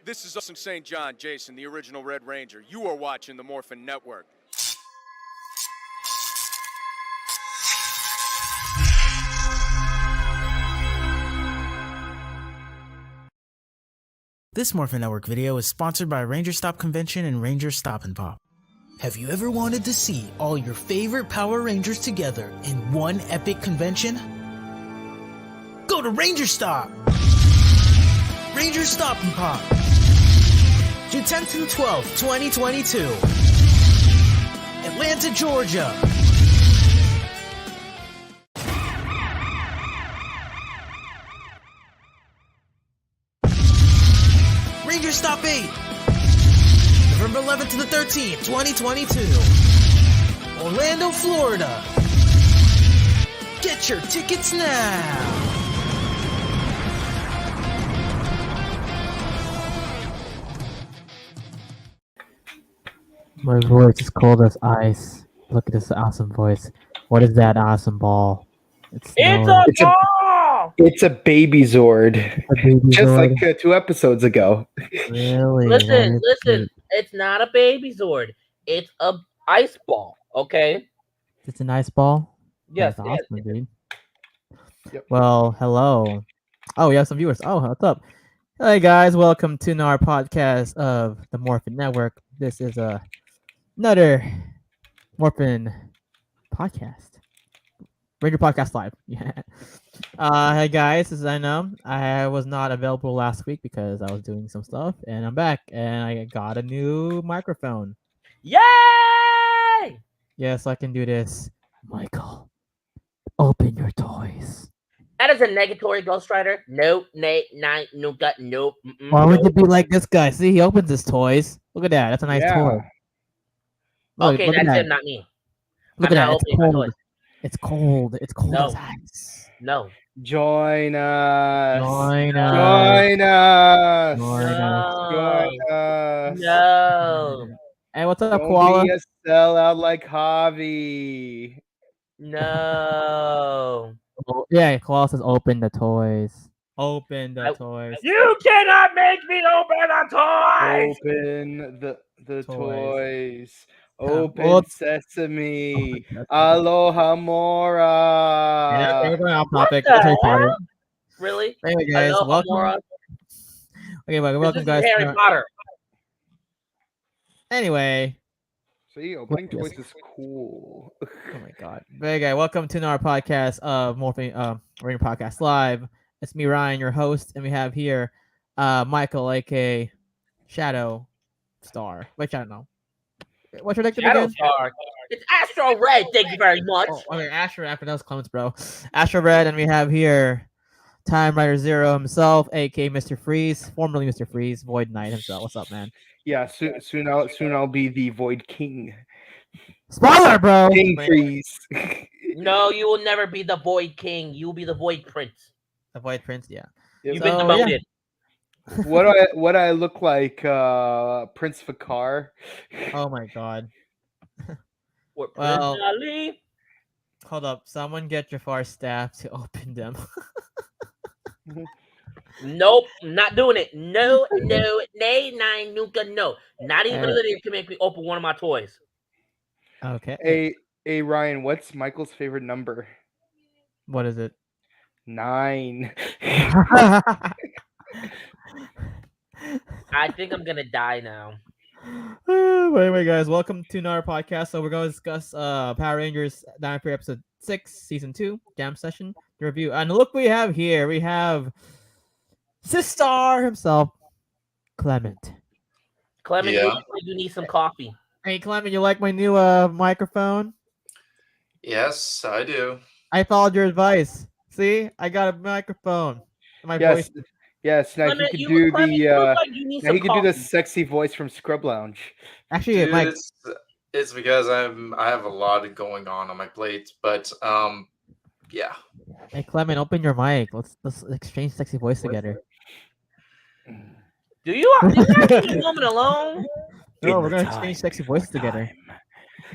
This is St. John, Jason, the original Red Ranger. You are watching the Morphin Network. This Morphin Network video is sponsored by Ranger Stop Convention and Ranger Stop and Pop. Have you ever wanted to see all your favorite Power Rangers together in one epic convention? Go to Ranger Stop! Ranger Stop and Pop. June 10th through 12th, 2022. Atlanta, Georgia. Ranger Stop 8. November 11th to the 13th, 2022. Orlando, Florida. Get your tickets now. My voice is cold as ice. Look at this awesome voice. What is that awesome ball? It's a ball! It's a baby Zord. A baby Just Zord? like 2 episodes ago. Really? Listen. It's not a baby Zord. It's a ice ball. Okay. It's an ice ball? Yes. That's awesome, dude. Yep. Well, hello. Oh, we have some viewers. Oh, what's up? Hey guys, welcome to our podcast of the Morphin Network. This is another Morphin podcast. Ranger Podcast Live. Yeah. Hey guys, this is I know. I was not available last week because I was doing some stuff, and I'm back, and I got a new microphone. Yay! Yes, I can do this. Michael, open your toys. That is a negatory Ghost Rider. Nope. Nope. Nope. Why would it be like this guy? See, he opens his toys. Look at that. That's a nice toy. Look, Okay, look at that's that. him, not me. Look I'm at not that. It's opening my cold. toys. It's cold. It's cold No. as ice. No. Join us. Join us. Join us. Join us. Join us. No. Hey, what's up, Don't Koala? be a sellout like Javi. No. Oh, yeah, Koala says open the toys. Open the toys. You cannot make me open the toys. Open the toys. Yeah, Open well, sesame. Open Aloha Mora. Yeah, we're going off What topic. the That's Harry Potter. hell? Really? Anyway, guys, Hello, welcome. Amora. Okay, welcome, This is guys. Harry Potter. Anyway, See, opening Yes. toys is cool. oh my god. Hey guys, welcome to our podcast of Morphing Ranger Podcast Live. It's me, Ryan, your host, and we have here Michael, aka Shadow Star. Which I don't know. What's your nickname Shadow again? Star. It's Astro Red. Thank you very much. Oh, okay, Astro after those Clements, bro. Astro Red, and we have here Time Rider Zero himself, aka Mr. Freeze, formerly Mr. Freeze, Void Knight himself. What's up, man? Yeah, soon I'll be the Void King. Spoiler, bro. King Freeze. No, you will never be the Void King. You will be the Void Prince. The Void Prince, yeah. Yep. You've been So, demoted. What I look like, Prince Fakar? Oh my god. Or Prince Well- Ali. Hold up. Someone get Jafar's staff to open them. Nope, not doing it. No, nay, nine, nuka, no. Not even Lydia can make me open one of my toys. Okay. Hey Ryan, what's Michael's favorite number? What is it? 9. I think I'm gonna die now. Anyway, guys, welcome to our podcast. So we're going to discuss Power Rangers Dino episode 6, season 2, jam session, the review. And look, we have here. We have Sistar himself, Clement. Clement, Yeah. you need some coffee. Hey, Clement, you like my new microphone? Yes, I do. I followed your advice. See, I got a microphone. My Yes, voice. yes. Now Clement, he you can do look like you need now some he can do the coffee. sexy voice from Scrub Lounge. Actually, Dude, Mike. it's because I have a lot going on my plate, but yeah. Hey, Clement, open your mic. Let's exchange sexy voice together. Do you have a moment alone? No, In we're the gonna time, exchange sexy in voices the together. time,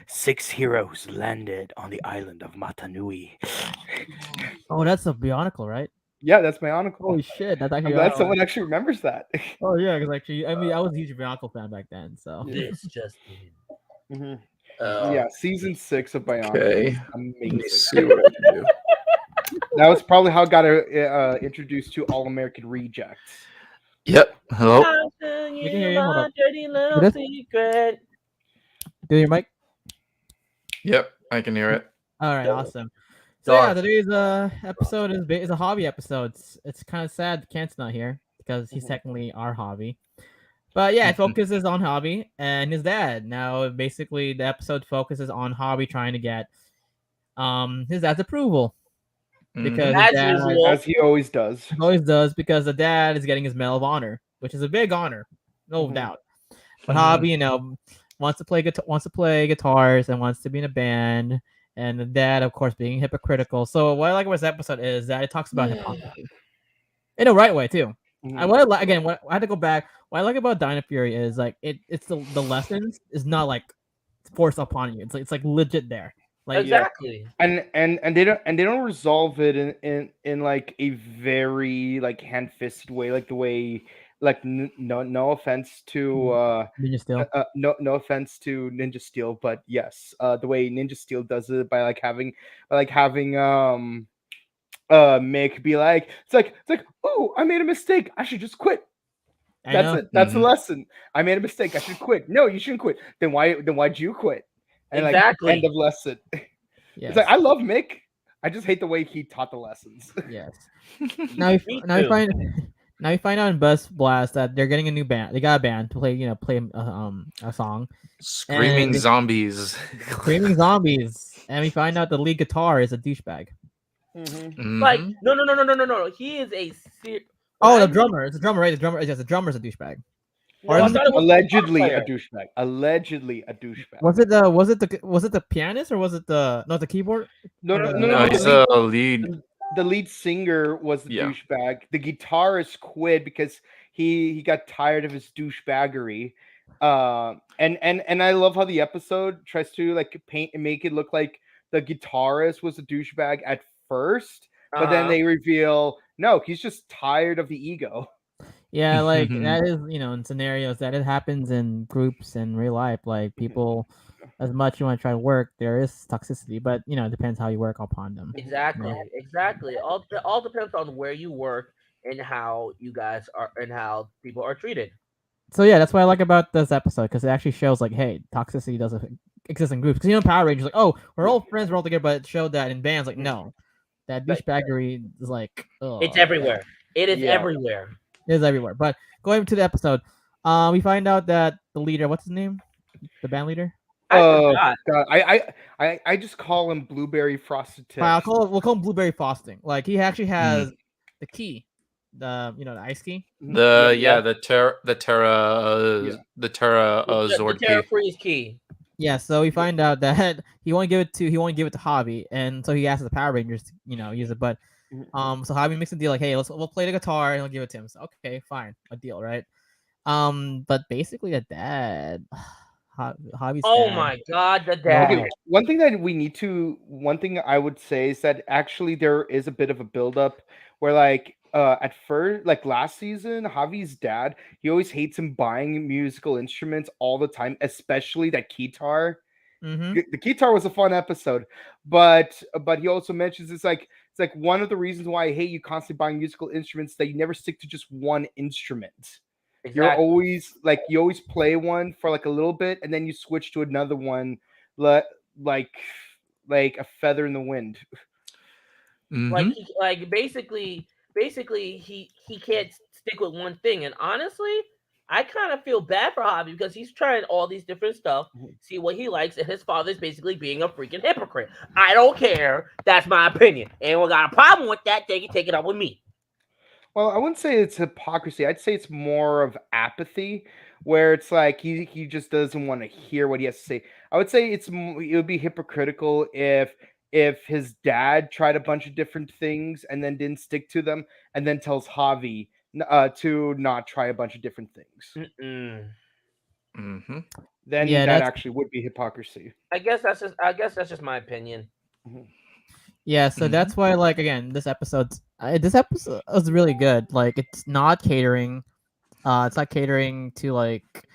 6 heroes landed on the island of Matanui. Oh, that's a Bionicle, right? Yeah, that's my uncle. Holy shit, that's I'm actually. glad someone actually remembers that. Oh yeah, because actually, I mean, I was a huge Bionicle fan back then, so. This just in. Mhm. Uh, Yeah, season 6 of Bionicle Okay. was Let me amazing. see what I can do. That was probably how I got introduced to All American Rejects. Yep. Hello. I'll tell We can hear you. Hold my up. dirty little this? secret. Do your mic. Yep. I can hear it. All right, Go. awesome. So Go yeah, on. today's episode is a hobby episode. It's kind of sad Kent's not here because he's technically our hobby. But yeah, it focuses on hobby and his dad. Now basically the episode focuses on hobby trying to get his dad's approval because his As dad usual. As he always does. always does because the dad is getting his Medal of Honor, which is a big honor, no Mhm. doubt. But hobby, wants to play guitars and wants to be in a band. And the dad, of course, being hypocritical. So what I like about this episode is that it talks about hypocrisy in a right way too. Mhm. What I had to go back. What I like about Dino Fury is like it's the lessons is not like forced upon you. It's like legit there. Like Exactly. And they don't resolve it in like a very like hand-fisted way, like the way like no offense to Ninja Steel. no offense to Ninja Steel, but yes, the way Ninja Steel does it by having Mick be like it's like oh, I made a mistake, I should just quit. That's it. That's the lesson. I made a mistake, I should quit. No, you shouldn't quit. Why'd you quit? And Exactly. like end of lesson. Yes. It's like I love Mick. I just hate the way he taught the lessons. Yes. Now we find out in Buzz Blast that they're getting a new band. They got a band to play a song. Screaming And- zombies. Screaming Zombies, and we find out the lead guitar is a douchebag. Like no. He is a Oh, the drummer. It's a drummer, right? The drummer's a douchebag. No, I thought it was the Allegedly guitar a player. douchebag. Allegedly a douchebag. Was it the pianist or was it the keyboard? No. No, he's a lead. The lead singer was the Yeah. douchebag. The guitarist quit because he got tired of his douchebaggery. And I love how the episode tries to like paint and make it look like the guitarist was a douchebag at first, but then they reveal no, he's just tired of the ego. Yeah, like that is in scenarios that it happens in groups in real life. Like people, as much you want to try to work, there is toxicity, but it depends how you work upon them. Exactly. All depends on where you work and how you guys are and how people are treated. So yeah, that's what I like about this episode because it actually shows like, hey, toxicity doesn't exist in groups. Because in Power Rangers, like, oh, we're all friends, we're all together, but it showed that in bands, like, no, that douchebaggery is like, It's everywhere. It is everywhere. It is everywhere. But going to the episode, we find out that the leader, what's his name, the band leader. I forgot. God, I just call him Blueberry Frosted Tips. We'll call him Blueberry Frosting. Like he actually has the key, the ice key. The Terra Zord the Terra key. Freeze key. Yeah, so we find out that he won't give it to Hobby, and so he asks the Power Rangers to use it. But so Hobby makes a deal like, hey, we'll play the guitar and he'll give it to him. So okay, fine, a deal, right? But basically the dad, Hobby's Oh dad. my God, the dad. Okay, one thing I would say is that actually there is a bit of a buildup where like at first, like last season, Javi's dad, he always hates him buying musical instruments all the time, especially that guitar. The guitar was a fun episode, but he also mentions it's like one of the reasons why I hate you constantly buying musical instruments that you never stick to just one instrument. You're always like you always play one for like a little bit and then you switch to another one, like a feather in the wind. Like basically he can't stick with one thing. And honestly, I kind of feel bad for Hobby because he's trying all these different stuff, see what he likes, and his father's basically being a freaking hypocrite. I don't care. That's my opinion. Anyone got a problem with that, they can take it up with me. Well, I wouldn't say it's hypocrisy. I'd say it's more of apathy, where it's like he just doesn't want to hear what he has to say. I would say it would be hypocritical if his dad tried a bunch of different things and then didn't stick to them, and then tells Javi to not try a bunch of different things. Then that actually would be hypocrisy. I guess that's just my opinion. Yeah, so that's why, like, again, this episode was really good. Like, it's not catering. It's not catering to like.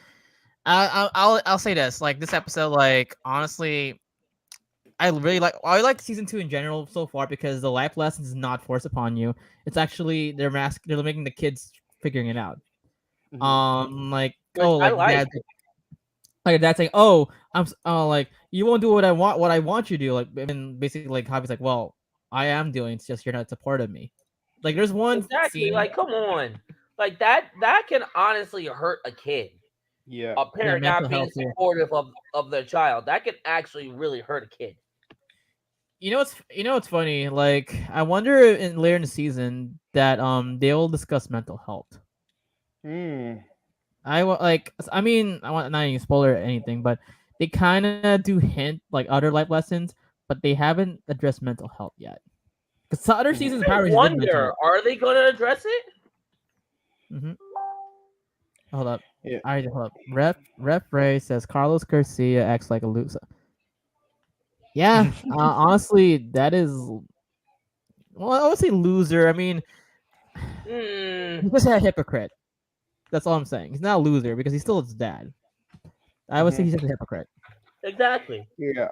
I'll say this. Like, this episode, like, honestly, I like season 2 in general so far because the life lessons is not forced upon you. It's actually they're making the kids figuring it out. Like, Which oh, I like like. dad saying, "Oh, like, you won't do what I want you to do." Like, and basically, like, Javi's like, "Well, I am doing. It's just you're not supportive of me." Like, there's one Exactly. scene. Like, come on. Like that can honestly hurt a kid. Yeah. A Yeah, parent mental not being health. Yeah. supportive of their child. That can actually really hurt a kid. You know what's funny? Like, I wonder later in the season that they'll discuss mental health. Hmm. I mean, I want not any spoiler or anything, but they kind of do hint like other life lessons, but they haven't addressed mental health yet. Because other seasons of I Power Rangers did mental wonder, health. are they going to address it? Mm-hmm. Hold up. Yeah. All right, hold up. Ref Ray says Carlos Garcia acts like a loser. Yeah, honestly, that is. Well, I would say loser. I mean, he's just a hypocrite. That's all I'm saying. He's not a loser because he's still his dad. I would say he's just a hypocrite. Exactly. Yeah.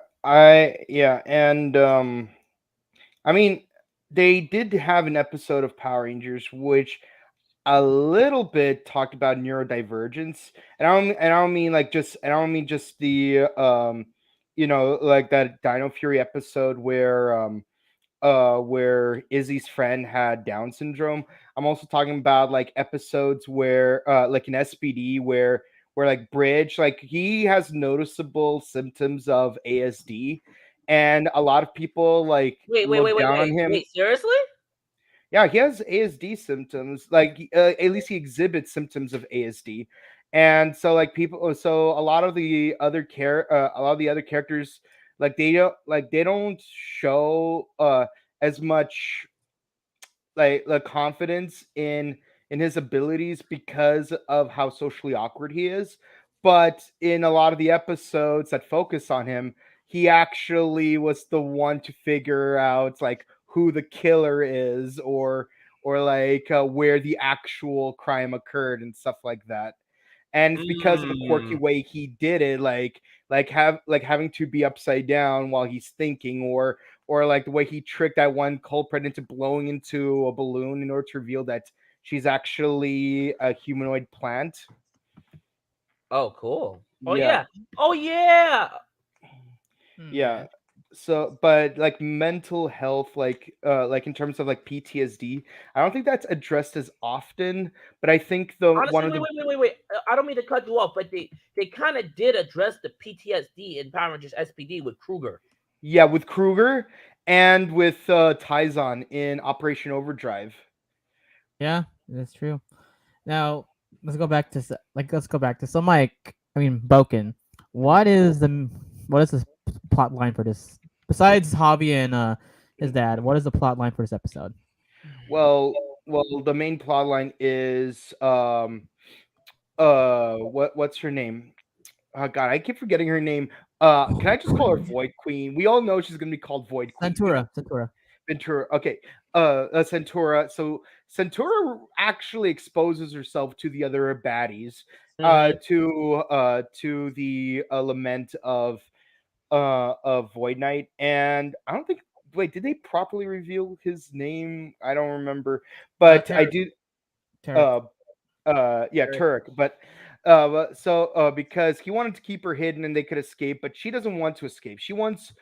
And I mean, they did have an episode of Power Rangers which a little bit talked about neurodivergence, and I don't mean just the like that Dino Fury episode where Izzy's friend had Down syndrome. I'm also talking about like episodes where like in SPD where like Bridge, like he has noticeable symptoms of ASD, and a lot of people like look down on him. Wait, seriously? Yeah, he has ASD symptoms. Like at least he exhibits symptoms of ASD, and so like people, so a lot of the other a lot of the other characters, like they don't show as much like the confidence in his abilities because of how socially awkward he is. But in a lot of the episodes that focus on him, he actually was the one to figure out like who the killer is, or like where the actual crime occurred and stuff like that. And it's because of the quirky way he did it, like having to be upside down while he's thinking, or like the way he tricked that one culprit into blowing into a balloon in order to reveal that she's actually a humanoid plant. Oh, cool. Oh Yeah. yeah. Oh yeah. Yeah. So, but like mental health, like in terms of like PTSD, I don't think that's addressed as often. But I think the Honestly, one of the wait. I don't mean to cut you off, but they kind of did address the PTSD in Power Rangers SPD with Kruger. yeah, with Kruger and with Taizan in Operation Overdrive. Yeah, that's true. Now let's go back to so Mike. I mean Boken. What is the plot line for this? Besides Javi and his dad, what is the plot line for this episode? Well, the main plot line is what's her name? Oh God, I keep forgetting her name. Can I just call her Void Queen? We all know she's gonna be called Void Queen. Centura. Ventura. Okay. Centura. So Centura actually exposes herself to the other baddies, to the lament of Void Knight, and I don't think. Wait, did they properly reveal his name? I don't remember, but I do. Tarek. Yeah, Turk. But because he wanted to keep her hidden and they could escape, but she doesn't want to escape. She wants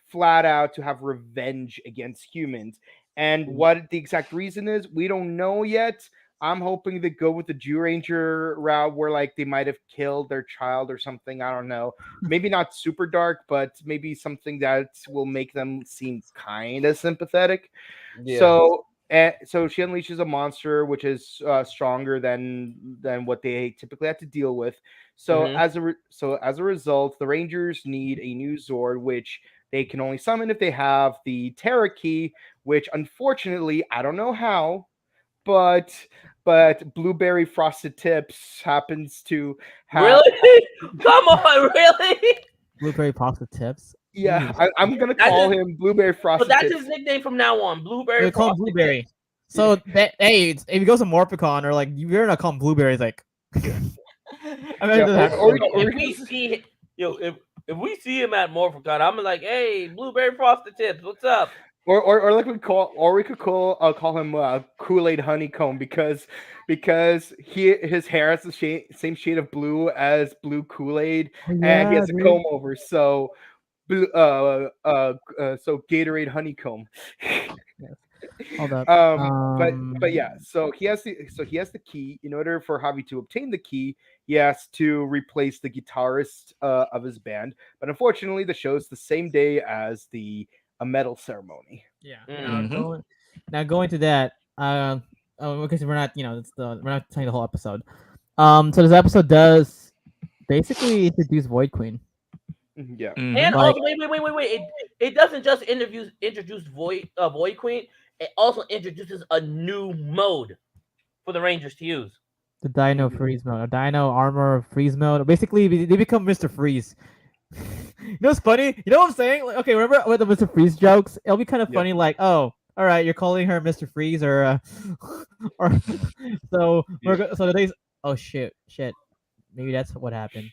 flat out to have revenge against humans. And what the exact reason is, we don't know yet. I'm hoping to go with the Jew Ranger route where like they might have killed their child or something. I don't know. Maybe not super dark, but maybe something that will make them seem kind of sympathetic. Yeah. So she unleashes a monster which is stronger than what they typically have to deal with. So as a result, the Rangers need a new Zord, which they can only summon if they have the Terra Key, which unfortunately I don't know how, but Blueberry Frosted Tips happens to have. Really? Come on, really? Blueberry pasta tips. Yeah, I'm gonna That's call his- him Blueberry But Frosted that's Tips. his nickname from now on. Blueberry. We call him Frosted Blueberry. Tips. So that hey, if he goes to Morpicon or like you're not calling Blueberries like. I mean, Yeah, If we see if we see him at Morphicon, I'm like, hey, Blueberry Frosted Tips, what's up? or like we could call him Kool-Aid Honeycomb because his hair has the same shade of blue as blue Kool-Aid, and he has a comb over, so so Gatorade Honeycomb. Hold up. But yeah, so he has the key. In order for Javi to obtain the key, he has to replace the guitarist of his band. But unfortunately, the show's the same day as the medal ceremony. Yeah. Mhm. Now going to that. Because we're not, we're not telling the whole episode. So this episode does basically introduce Void Queen. Yeah. Mhm. And Like- also, wait. It doesn't just introduce Void Queen. It also introduces a new mode for the Rangers to use. The Dino Freeze mode, a Dino Armor Freeze mode. Basically, they become Mr. Freeze. You know what's funny? You know what I'm saying? Like, okay, remember with the Mr. Freeze jokes? It'll be kind of Yeah. funny. Like, oh, all right, you're calling her Mr. Freeze, or so so today's. Oh shit. Maybe that's what happened.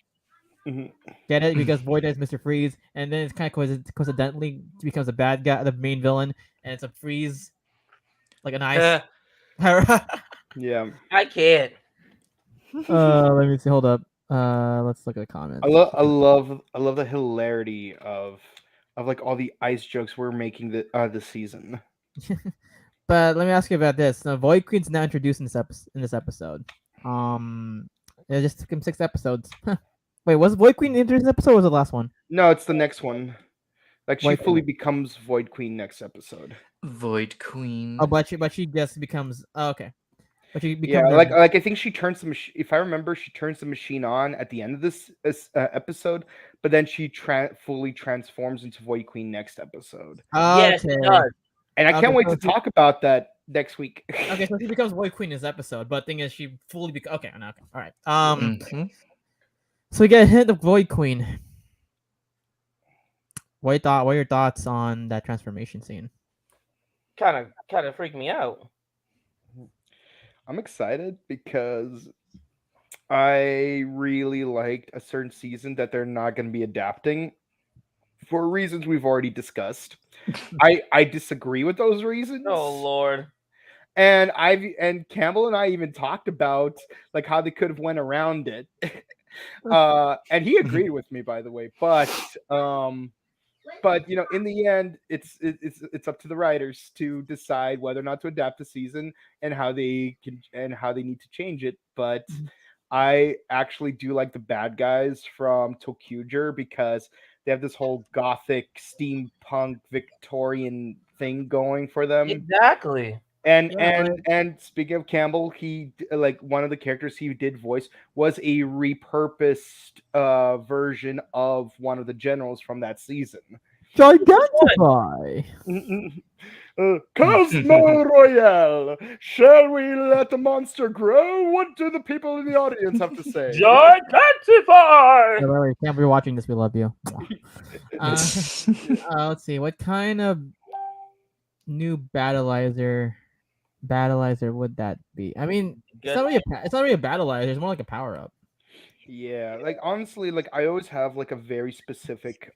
Mhm. Get it? Because Void is Mr. Freeze, and then it's kind of coincidentally becomes a bad guy, the main villain, and it's a freeze, like an ice. Yeah. I can't. Let me see. Hold up. Let's look at the comments. I love the hilarity of like all the ice jokes we're making this season. But let me ask you about this. Now, Void Queen's now introduced in this episode. It just took him 6 episodes. Wait, was Void Queen introduced in this episode? Or was it the last one? No, it's the next one. Like she Void fully Queen. becomes Void Queen next episode. Void Queen. Oh, but she just becomes. Oh, okay. But she Yeah, becomes. like I think she turns the machine. If I remember, she turns the machine on at the end of this episode, but then she fully transforms into Void Queen next episode. Yes, it does. And I can't Okay, wait so to talk about that next week. Okay, so she becomes Void Queen in this episode, but thing is, she fully okay. No, okay, all right. Mhm. So we get a hint of Void Queen. What are your thoughts on that transformation scene? Kind of freaked me out. I'm excited because I really liked a certain season that they're not going to be adapting for reasons we've already discussed. I disagree with those reasons. Oh Lord. And Campbell and I even talked about like how they could have went around it. And he agreed with me, by the way. But in the end, it's up to the writers to decide whether or not to adapt the season and how they need to change it. But I actually do like the bad guys from Tokuger because they have this whole gothic steampunk Victorian thing going for them. Exactly. And speaking of Campbell, he like one of the characters he did voice was a repurposed version of one of the generals from that season. Gigantify. Cosmo Royale, shall we let the monster grow? What do the people in the audience have to say? Gigantify. By the way, Campbell, you're watching this. We love you. Let's see. What kind of new battleizer would that be? I mean, it's not really a battleizer. It's more like a power up. Yeah, like honestly, like I always have like a very specific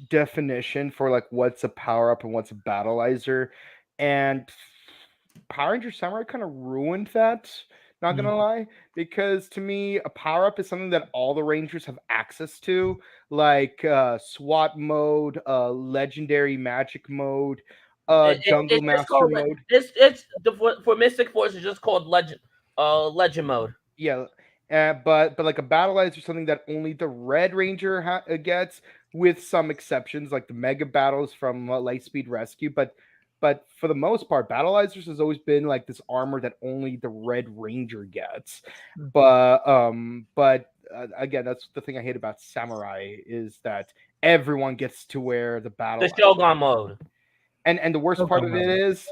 definition for like what's a power up and what's a battleizer, and Power Ranger Samurai kind of ruined that. Not gonna lie, because to me, a power up is something that all the Rangers have access to, like SWAT mode, legendary magic mode, jungle master mode. For Mystic Force, it's just called legend mode. Yeah, but like a battleizer is something that only the Red Ranger gets, with some exceptions, like the mega battles from Lightspeed Rescue. But for the most part, battleizers has always been like this armor that only the Red Ranger gets. But again, that's the thing I hate about Samurai is that everyone gets to wear the battle. The Shogun mode. And the worst part of it is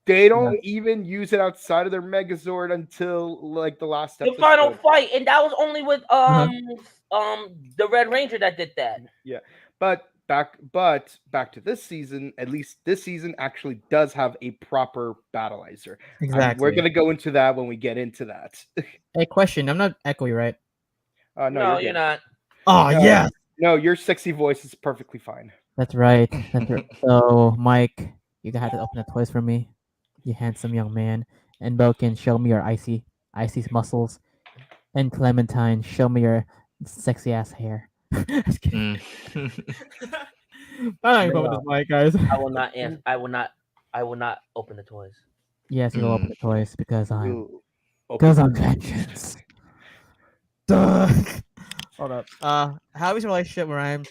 They don't even use it outside of their Megazord until like the last The episode. final fight, and that was only with the Red Ranger that did that. Yeah, but back to this season. At least this season actually does have a proper battleizer. Exactly. We're gonna go into that when we get into that. Hey, question. I'm not echoey, right? No, you're you're not. Oh, No. yeah. No, your sexy voice is perfectly fine. That's right. That's right. So, Mike, you had to open the toys for me, you handsome young man. And Boken, show me your icy muscles. And Clementine, show me your sexy ass hair. Just kidding. I'm not gonna open this mic, guys. I will not answer. I will not open the toys. Yes, you'll open the toys because I'm Ooh, open- vengeance. Duh. Hold up. How's your relationship, Ryan?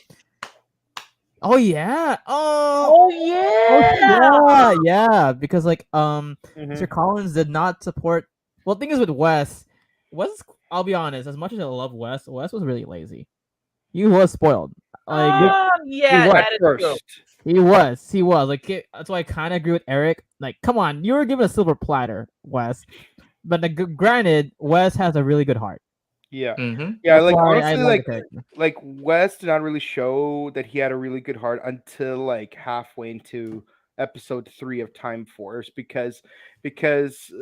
Oh yeah. Oh yeah. Yeah. Because like Mhm. Mr. Collins did not support. Well, the thing is with Wes. I'll be honest. As much as I love Wes was really lazy. He was spoiled. Like Yeah, What that is true. first? he was. Like that's why I kind of agree with Eric. Like, come on, you were given a silver platter, Wes. But granted, Wes has a really good heart. Yeah, Mhm. yeah. That's Like why I honestly, like the character. like Wes did not really show that he had a really good heart until like halfway into episode 3 of Time Force because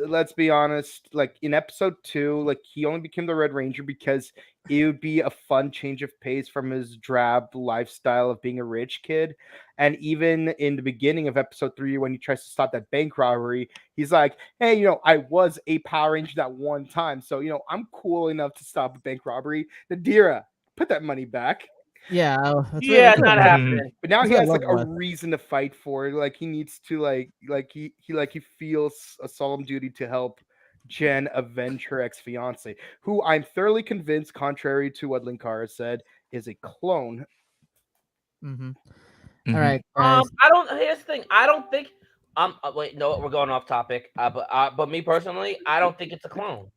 let's be honest, like in episode 2, like he only became the Red Ranger because it would be a fun change of pace from his drab lifestyle of being a rich kid. And even in the beginning of episode 3, when he tries to stop that bank robbery, he's like, hey, I was a Power Ranger that one time, so I'm cool enough to stop a bank robbery. Nadira, put that money back. Yeah. Yeah, not happening. But now That's he what I has like love a Wes. reason to fight for. Like he needs to he feels a solemn duty to help Jen avenge her ex-fiance, who I'm thoroughly convinced, contrary to what Linkara said, is a clone. Mm-hmm. Mhm. All right, guys. I don't. Here's the thing. I don't think. Wait. No, we're going off topic. But me personally, I don't think it's a clone.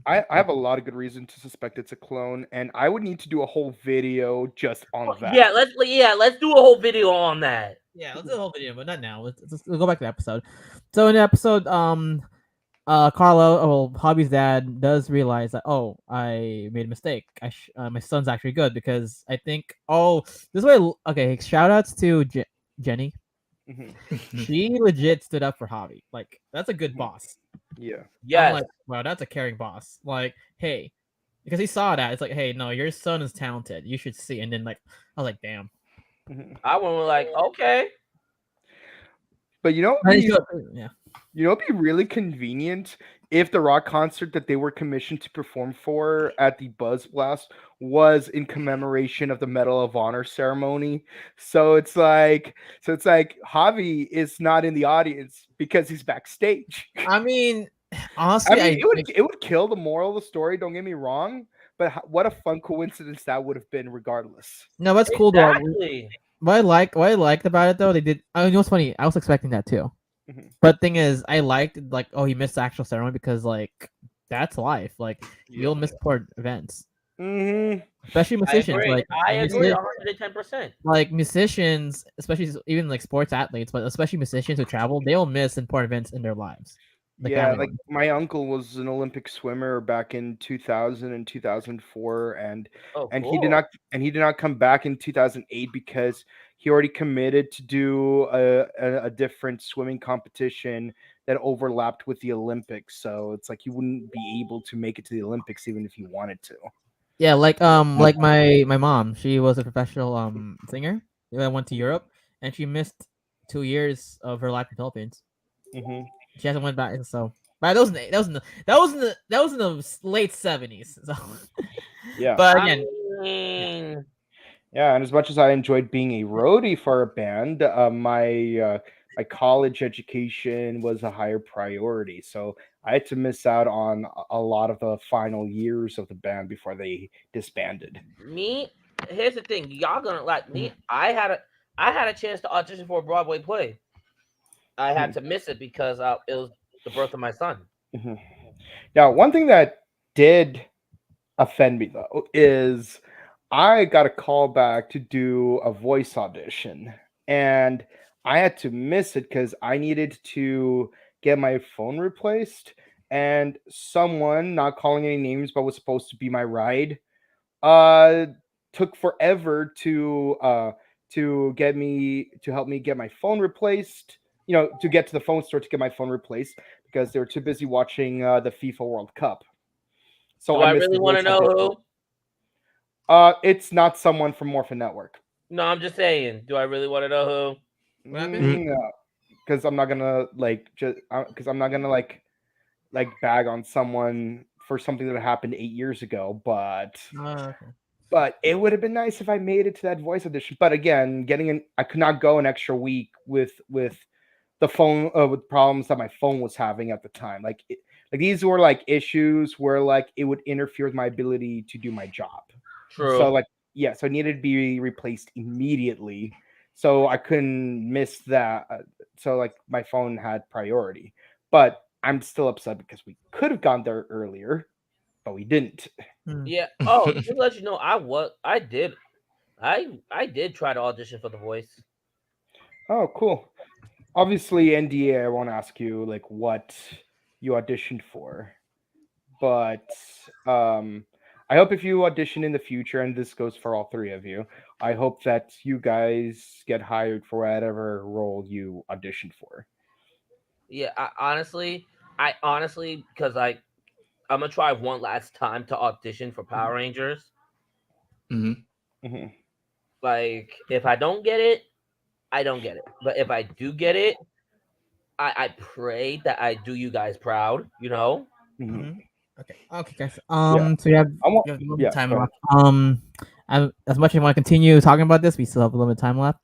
I have a lot of good reason to suspect it's a clone, and I would need to do a whole video just on that. Yeah, let's do a whole video on that. Yeah, let's do the whole video, but not now. We'll go back to the episode. So in the episode, Carlo, Hobby's dad does realize that I made a mistake. My son's actually good because I think this way. Okay, shout outs to Jenny. She legit stood up for Hobby. Like that's a good boss. Yeah. Yes. I'm like, wow, that's a caring boss. Like, hey, because he saw that. It's like, hey, no, your son is talented. You should see. And then like, I was like, damn. I went like, okay. But yeah. It'd be really convenient if the rock concert that they were commissioned to perform for at the Buzz Blast was in commemoration of the Medal of Honor ceremony. So it's like Javi is not in the audience because he's backstage. I mean, honestly, it would kill the moral of the story. Don't get me wrong, but what a fun coincidence that would have been, regardless. No, that's cool though. What I liked about it though, they did. I know what's funny. I was expecting that too. But thing is, I liked like he missed the actual ceremony because like that's life. Like you'll miss important events, especially musicians. I agree 110%. Like musicians, especially even like sports athletes, but especially musicians who travel, they'll miss important events in their lives. Like my uncle was an Olympic swimmer back in 2000 and 2004, and he did not come back in 2008 because he already committed to do a different swimming competition that overlapped with the Olympics. So it's like he wouldn't be able to make it to the Olympics even if he wanted to. Yeah, like my mom, she was a professional singer. I went to Europe and she missed 2 years of her life in the Philippines. She hasn't went back, so but that was in the late 70s. So yeah, but again, yeah, and as much as I enjoyed being a roadie for a band, my college education was a higher priority, so I had to miss out on a lot of the final years of the band before they disbanded. Here's the thing, y'all gonna like me. I had a chance to audition for a Broadway play. I had to miss it because it was the birth of my son. Now, one thing that did offend me though is I got a call back to do a voice audition, and I had to miss it because I needed to get my phone replaced, and someone, not calling any names, but was supposed to be my ride, uh, took forever to help me get my phone replaced. To get to the phone store to get my phone replaced because they were too busy watching the FIFA World Cup. So Do I I missed the really want to voice know audition. who? It's not someone from Morphin Network. No, I'm just saying. Do I really want to know who? What happened? No, because I'm not gonna because I'm not gonna bag on someone for something that happened 8 years ago. Okay. But it would have been nice if I made it to that voice audition. But again, I could not go an extra week with the phone with problems that my phone was having at the time. Like these were like issues where like it would interfere with my ability to do my job. True. So so it needed to be replaced immediately. So I couldn't miss that. So like my phone had priority. But I'm still upset because we could have gone there earlier, but we didn't. Yeah. Oh, just to let you know, I did try to audition for The Voice. Oh, cool. Obviously, NDA, I won't ask you like what you auditioned for, but I hope if you audition in the future, and this goes for all three of you, I hope that you guys get hired for whatever role you auditioned for. Yeah, I honestly, because I'm gonna try one last time to audition for Power Rangers. Hmm. Mhm. Like, if I don't get it, I don't get it. But if I do get it, I pray that I do you guys proud. Mhm. Okay. Okay, guys. Yeah, So I want. you have a little bit Yeah, of time go ahead. left. As much as I want to continue talking about this, we still have a little bit of time left.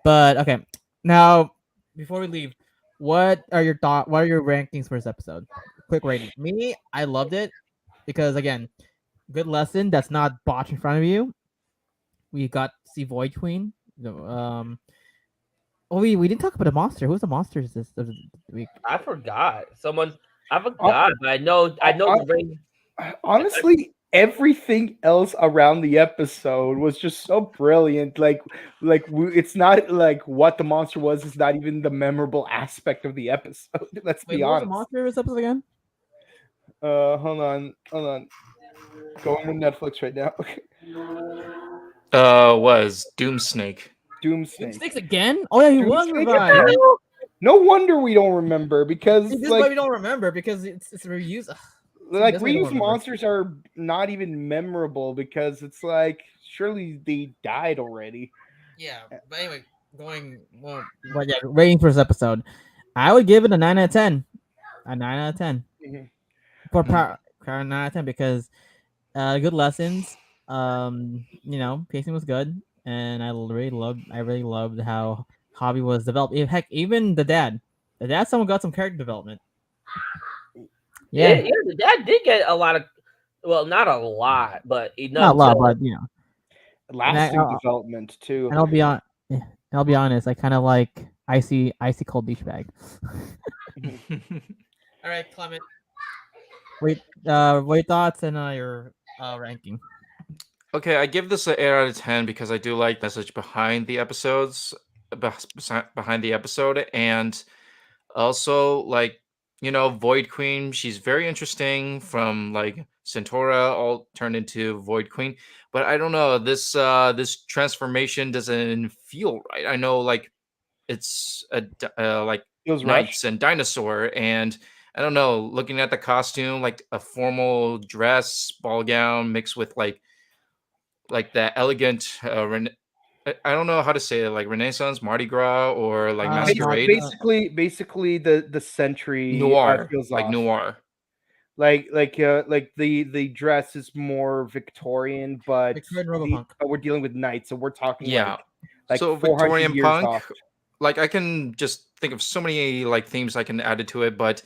But okay, now before we leave, what are your thought? What are your rankings for this episode? Quick rating. Me, I loved it because again, good lesson that's not botched in front of you. We got to see Void Queen. Oh, we didn't talk about a monster. Who's the monsters this of the week? I forgot someone. I Hon- forgot, but I know the hon- ring. Honestly, everything else around the episode was just so brilliant. It's not like what the monster was. It's not even the memorable aspect of the episode. Let's Wait, be who was the honest. monster of this episode again? Hold on. Going with Netflix right now. Was Doom Snake. Doom Doom Snake. Snakes again? Oh yeah, he Doom was Snake revived. again? No wonder we don't remember because See, this is why we don't remember because it's reused. Ugh. See, that's why we don't reused remember. monsters are not even memorable because it's like surely they died already. Yeah, but anyway, but yeah, rating for this episode, I would give it a 9 out of 10. A 9 out of 10 Mhm. for Mhm. power 9 out of 10 because good lessons. Pacing was good, and I really loved how Hobby was developed. Heck, even the dad, someone got some character development. Yeah, That did get a lot of. Well, not a lot, but not enough a lot, to. but and Lasting development too. and I'll be on. Yeah, and I'll be honest. I kind of like icy cold douchebag. All right, Clement. What your thoughts and your ranking? Okay, I give this an 8 out of 10 because I do like the message behind the episodes, behind the episode, and also Void Queen. She's very interesting from like Centaura all turned into Void Queen, but I don't know this transformation doesn't feel right. I know like it's like Feels knights rushed. and dinosaur, and I don't know. Looking at the costume, like a formal dress, ball gown mixed with like that elegant I don't know how to say it, like Renaissance, Mardi Gras, or like Not Masquerade, Basically, the century noir, feels like off. noir. Like the dress is more Victorian, Victorian Robopunk. but we're dealing with knights, so we're talking Yeah. like So 400 Victorian years punk, off. like I can just think of so many like themes I can add to it, but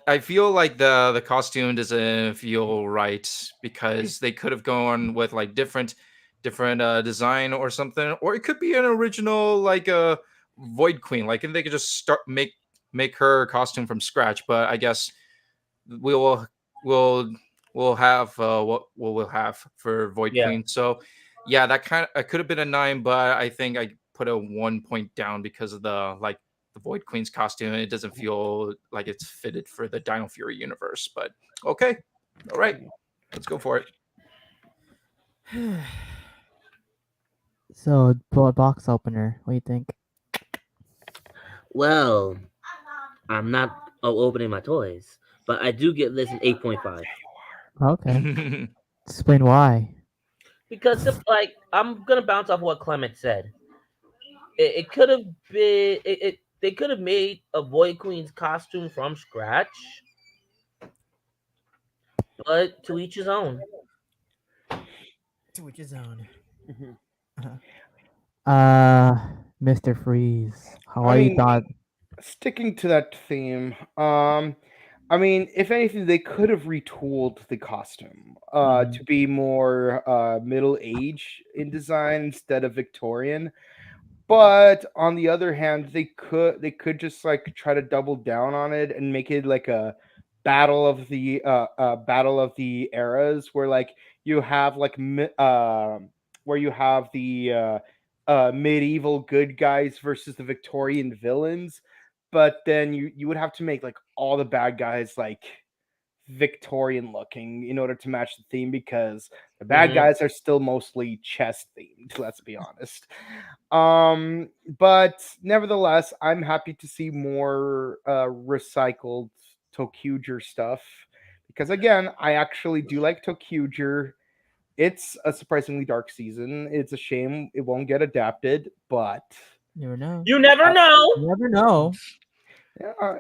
I feel like the costume doesn't feel right because they could have gone with like different design or something, or it could be an original like a Void Queen, like and they could just start make her costume from scratch. But I guess we will we'll we'll have what we'll have for Void Yeah. Queen. So yeah, that kind of I could have been a 9, but I think I put a 1 point down because of the Void Queen's costume. It doesn't feel like it's fitted for the Dino Fury universe. But okay, all right, let's go for it. So, box opener. What do you think? Well, I'm not opening my toys, but I do get this an 8.5 Okay. Explain why. Because like I'm gonna bounce off what Clement said. It could have been they could have made a Void Queen's costume from scratch, but to each his own. To which his own. Mhm. Mr. Freeze. How I are you mean, thought? sticking to that theme, I mean, if anything, they could have retooled the costume Mhm. to be more middle age in design instead of Victorian. But on the other hand, they could just like try to double down on it and make it like a battle of the eras where like you have like where you have the medieval good guys versus the Victorian villains, but then you would have to make like all the bad guys like Victorian looking in order to match the theme because the bad Mhm. guys are still mostly chess themed, let's be honest. But nevertheless, I'm happy to see more recycled Tokuger stuff because again, I actually do like Tokuger. It's a surprisingly dark season. It's a shame it won't get adapted, but You never know. You never I, know. You never know. yeah,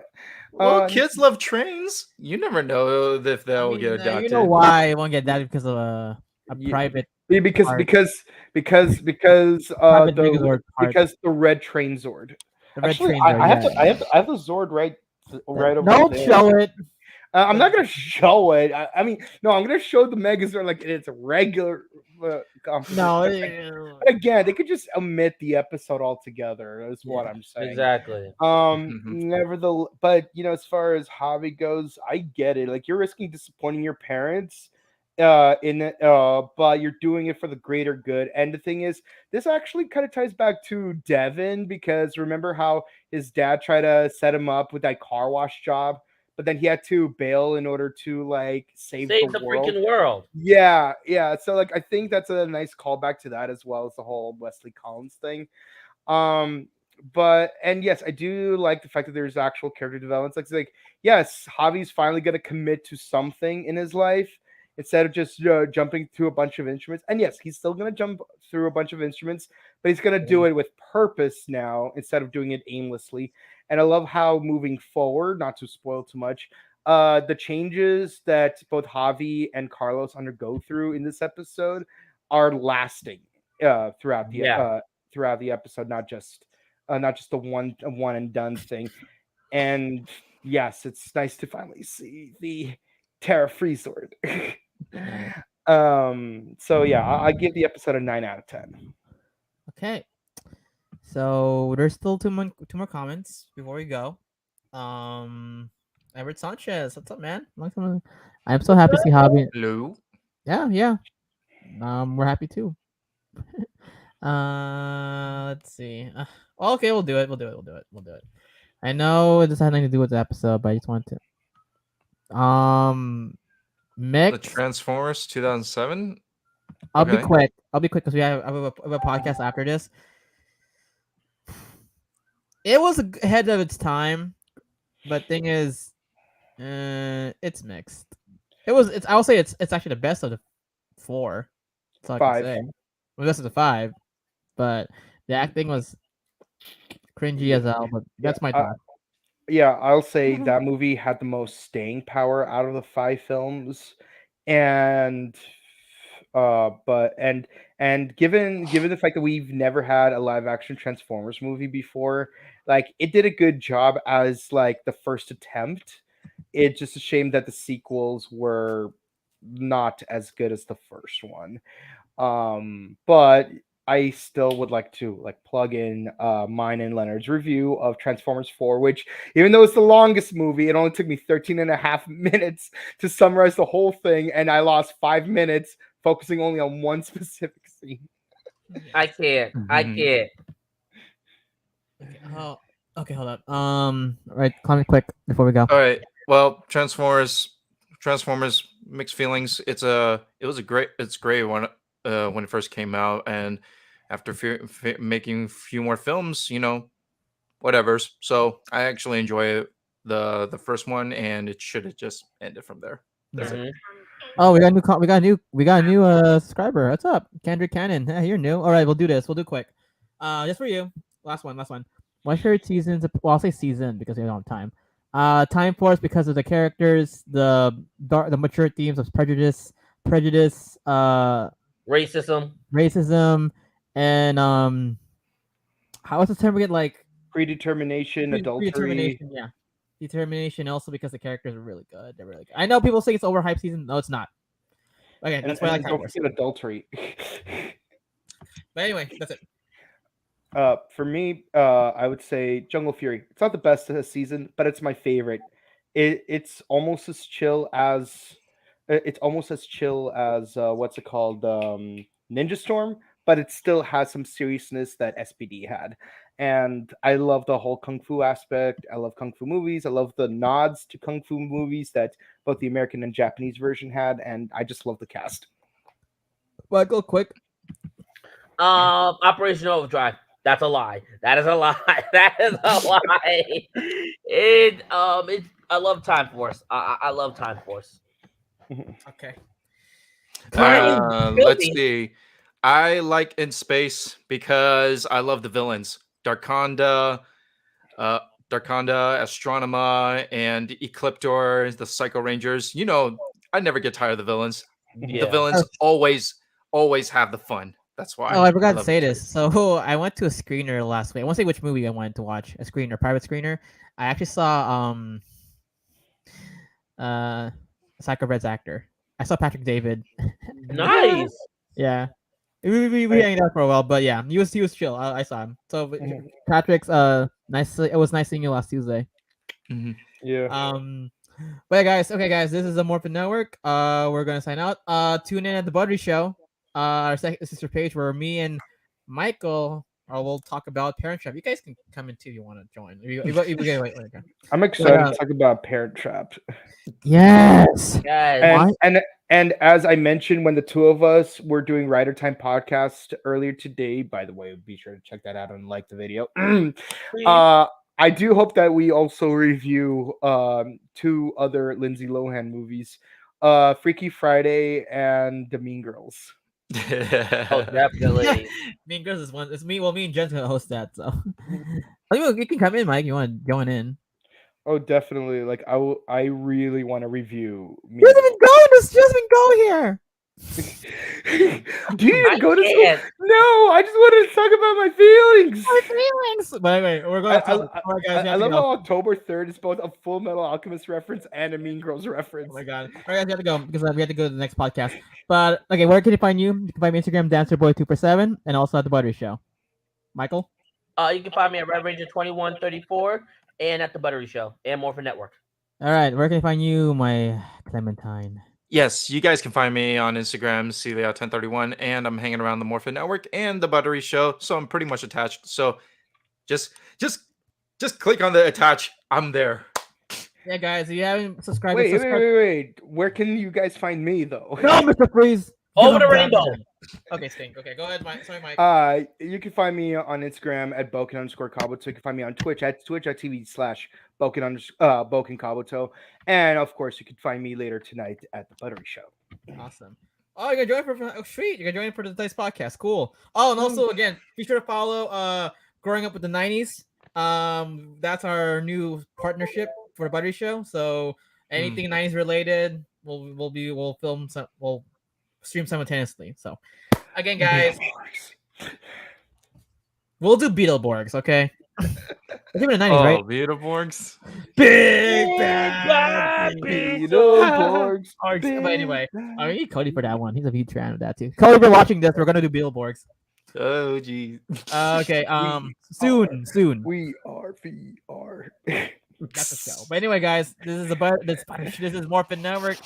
Well, kids love trains. You never know if they'll get You know adopted. why it won't get that because of a yeah, private because part, because private Megazord part. because the red train Zord. The red Actually, trains are I have the Zord right over Don't there. show it. I'm not gonna show it. I mean, no, I'm gonna show the Megazord like in its regular composition. No. But again, they could just omit the episode altogether. That's what I'm saying. Exactly. Nevertheless, but as far as hobby goes, I get it. Like you're risking disappointing your parents, but you're doing it for the greater good. And the thing is, this actually kind of ties back to Devin because remember how his dad tried to set him up with that car wash job, but then he had to bail in order to like save Save the the world. freaking world. Yeah, yeah. So like I think that's a nice callback to that as well as the whole Wesley Collins thing. Um, but and yes, I do like the fact that there's actual character development. Like yes, Javi's finally gonna commit to something in his life instead of just jumping through a bunch of instruments. And yes, he's still gonna jump through a bunch of instruments, but he's gonna do it with purpose now instead of doing it aimlessly. And I love how moving forward, not to spoil too much, the changes that both Javi and Carlos undergo through in this episode are lasting throughout the Yeah. episode, not just the one and done thing. And yes, it's nice to finally see the Terra Free Sword. So yeah, I give the episode a 9 out of 10. Okay. So there's still two more comments before we go. Everett Sanchez, what's up, man? I'm so happy to see Hobby. Hello. Yeah. We're happy too. Let's see. Okay, we'll do it. We'll do it. I know it doesn't have anything to do with the episode, but I just wanted to. The Mix. Transformers 2007. I'll be Okay. quick. because we have a podcast after this. It was ahead of its time, but thing is, it's mixed. It's. I will say it's actually the best of the four. That's all I can 5. say. Well, best of the 5, but the acting was cringy as hell. But that's my thought. Yeah, I'll say that movie had the most staying power out of the 5 films, and and given the fact that we've never had a live action Transformers movie before, like it did a good job as like the first attempt. It's just a shame that the sequels were not as good as the first one. But I still would like to like plug in mine and Leonard's review of Transformers 4, which even though it's the longest movie, it only took me 13 and a half minutes to summarize the whole thing, and I lost 5 minutes focusing only on one specific scene. I can't. Okay. Oh, okay. Hold up. Right. Comment quick before we go. All right. Well, Transformers mixed feelings. It's great when it first came out, and after making a few more films, whatever's. So I actually enjoy the first one, and it should have just ended from there. That's it. Mhm. Oh, we got a new subscriber. What's up, Kendrick Cannon? Hey, you're new. All right, we'll do this. We'll do quick. Just for you. Last one. My favorite seasons. Well, I'll say season because we don't have time. Time Force because of the characters, the mature themes of prejudice, Racism. racism, and how is the term again? Like Predetermination, adultery. predetermination. Yeah, determination. Also because the characters are really good. They're really good. I know people say it's overhyped season. No, it's not. Okay, And, that's why I like and Time don't Force. forget adultery. But anyway, that's it. For me, I would say Jungle Fury. It's not the best of the season, but it's my favorite. It's almost as chill as what's it called, Ninja Storm, but it still has some seriousness that SPD had. And I love the whole kung fu aspect. I love kung fu movies. I love the nods to kung fu movies that both the American and Japanese version had, and I just love the cast. Michael, quick. Operation Overdrive. That's a lie. That is a lie. That is a lie. It's I love Time Force. I love Time Force. Okay. Let's see. I like In Space because I love the villains. Darkonda, Astronema, and Ecliptor, the Psycho Rangers. I never get tired of the villains. Yeah. The villains always have the fun. That's why. Oh, I forgot to love say the this. So I went to a screener last week. I won't say which movie I wanted to watch. A screener, private screener. I actually saw Psycho Red's actor. I saw Patrick David. Nice. Yeah. We hanged out for a while, but yeah, he was chill. I saw him. So Patrick's nice. It was nice seeing you last Tuesday. Mhm. Yeah. But yeah, guys. Okay, guys. This is the Morphin Network. We're gonna sign out. Tune in at the Buttery Show. Our sister page where me and Michael will talk about Parent Trap. You guys can come in too if you want to join. Wait. I'm excited Yeah. to talk about Parent Trap. Yes. Guys. And as I mentioned, when the two of us were doing Rider Time podcast earlier today, by the way, be sure to check that out and like the video. I do hope that we also review two other Lindsay Lohan movies, Freaky Friday and The Mean Girls. Oh, definitely. Mean Girls is one. It's me. Well, me and Jen's gonna host that. So you can come in, Mike. You want to join in? Oh, definitely. Like I really want to review. She doesn't even go. She doesn't even go here. Do you even go to school? can't. No, I just wanted to talk about my feelings. My feelings. But anyway, we're going to I love how October 3rd is both a Full Metal Alchemist reference and a Mean Girls reference. Oh my god. All right, guys, we have to go because we have to go to the next podcast. But okay, where can you find you? You can find me Instagram, DancerBoy247, and also at the Buttery Show. Michael? You can find me at Red Ranger 2134 and at the Buttery Show and Morphin Network. All right, where can I find you, my Clementine? Yes, you guys can find me on Instagram, Celia1031, and I'm hanging around the Morphin Network and the Buttery Show, so I'm pretty much attached. So just click on the attach. I'm there. Yeah, guys, if you haven't subscribed, Wait. Where can you guys find me though? No, Mr. Freeze. Over the rainbow. Okay, Stink. Okay, go ahead, Mike. Sorry, Mike. You can find me on Instagram at Boken_Kabuto. You can find me on Twitch at twitch.tv/Boken Kabuto. And of course, you can find me later tonight at the Buttery Show. Awesome. Oh, you're gonna join for sweet. You're gonna join for the Dice Podcast. Cool. Oh, and also again, be sure to follow Growing Up with the 90s. That's our new partnership for the Buttery Show. So anything 90s related, we'll stream simultaneously. So again, guys, we'll do Beetleborgs, okay? It's even the 90s, right? Beetleborgs. Big bad Beetleborgs. But anyway, I need Cody for that one. He's a huge fan of that too. Cody, if you're watching this, we're gonna do Beetleborgs. Oh, geez. Okay. Soon. We are VR. That's a show. But anyway, guys, this is Morphin Network,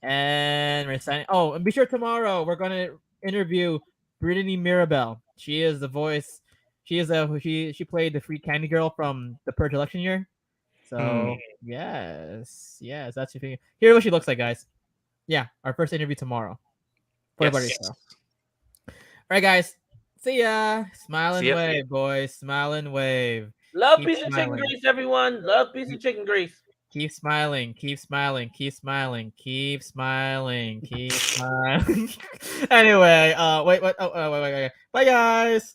and we're signing. Oh, and be sure tomorrow we're gonna interview Brittany Mirabelle. She is the voice. She is she played the free candy girl from the Purge election year. So yes, that's your thing. Here's what she looks like, guys. Yeah, our first interview tomorrow for the Buddy Show. All right, guys. See ya. Smile and See ya. wave, boys. Smile and wave. Love Keep piece of chicken smiling. grease, everyone. Love piece of chicken grease. Keep smiling. Keep smiling. Keep smiling. Keep smiling. Keep smiling. Anyway, wait. Oh, wait. Bye, guys.